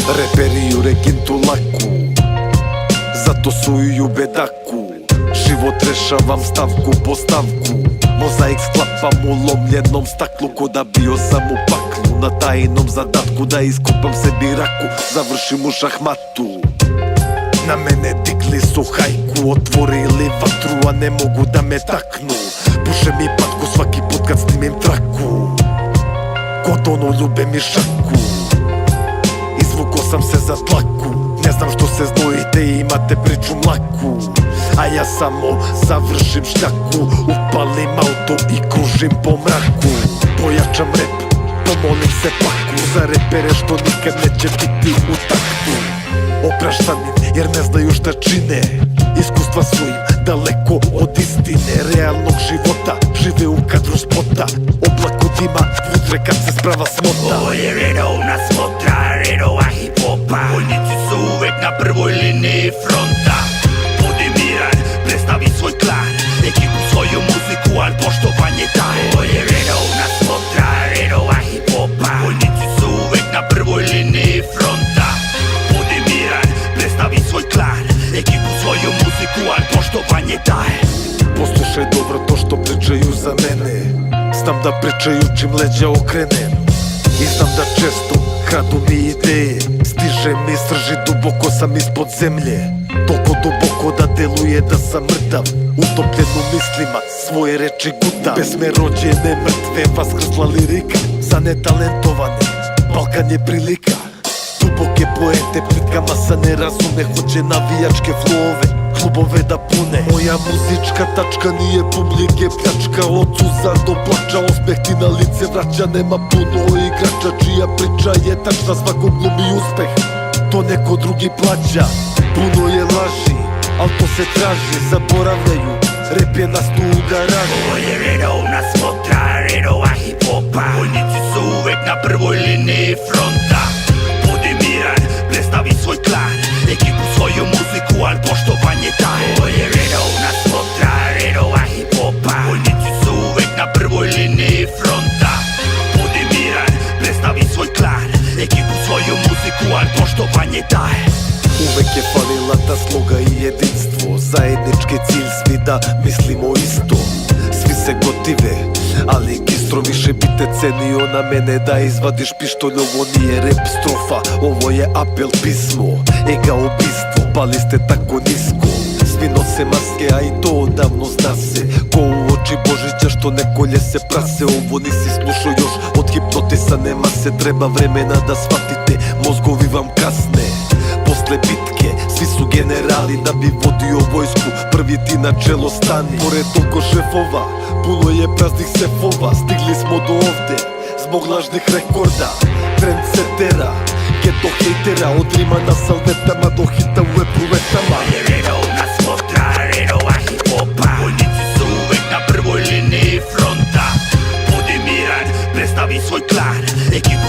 Reperi u regintu laku, zato su i u bedaku. Život rešavam stavku po stavku, mozaik sklapam u lomljenom staklu. Ko da bio sam u paklu, na tajnom zadatku da iskopam sebi raku, završim u šahmatu. Na mene digli su hajku, otvorili vatru, a ne mogu da me taknu. Puše mi patku svaki put kad snimim traku, kod ono ljube mi šaku. Izvuko sam se za tlaku, ne znam što se znojite i imate priču mlaku. A ja samo završim šljaku, upalim auto i kružim po mraku. Pojačam rep, pomolim se paku, za repere što nikad neće biti u taktu. Opraštanim jer ne znaju šta čine, iskustva su im daleko od istine. Realnog života žive u kadru spota, oblak od dima vutre kad se sprava smota. Ovo je redovna smotra, redova hip-hopa. Vojnici su uvek na prvoj liniji fronta. Budi miran, predstavi svoj klan, ekipu svoju muziku, al poštovanje daj. Ovo je redovna smotra, redova hip-hopa. Vojnici su uvek na prvoj liniji fronta. Budi miran, predstavi svoj klan, ekipu svoju muziku, al poštovanje daj. Poslušaj dobro to što pričaju za mene, znam da pričaju čim leđa okrenem. I znam da često kradu mi ideje, stiže mi srži, duboko sam ispod zemlje. Toliko duboko da deluje da sam mrtav, utopljen u mislima, svoje reči gutam. Pesme rođene mrtve, vaskrsla lirika, za netalentovane, Balkan je prilika. Duboke poete, plitka masa ne razume, hoće navijačke flowove, klubove da pune. Moja muzička tačka nije publike pljačka, od suza do plača, osmeh ti na lice vraća. Nema puno igrača čija priča je tačna, svakog glumi uspeh, to neko drugi plaća. Puno je laži, al to se traži, zaboravljaju, rep je nas tu u garaži. Ovo je redovna smotra, redova hip-hopa. Vojnici su uvek na prvoj liniji fronta. Budi miran, predstavi svoj klan, ekipu svoju muziku, al poštovanje daj. Ovo je redovna smotra, redova hip-hopa. Vojnici su uvek na prvoj liniji fronta. Budi miran, predstavi svoj klan, ekipu svoju muziku, al poštovanje daj. Uvek je falila ta sloga i jedinstvo, zajednički cilj svi da mislimo isto. Svi se gotive, ali Gistro više bi te cenio na mene da izvadiš pištolj. Ovo nije rep strofa, ovo je apel pismo, ega ubistvo, pali ste tako nisko. Svi nose maske, a i to odavno zna se, ko u oči Božića što ne kolje se prase. Ovo nisi slušao još od hipnotisane mase, treba vremena da shvatite, mozgovi vam kasne. Posle bitke, svi su generali, da bi vodio vojsku, prvi ti na čelo stani. Pored toliko šefova, puno je praznih sefova, stigli smo do ovde zbog lažnih rekorda, trendsetera, geto hejtera, od rima na salvetama do hita u epruvetama. Ovo je redovna smotra, redova hip-hopa. Vojnici su uvek na prvoj liniji fronta. Budi miran, predstavi svoj klan, ekipu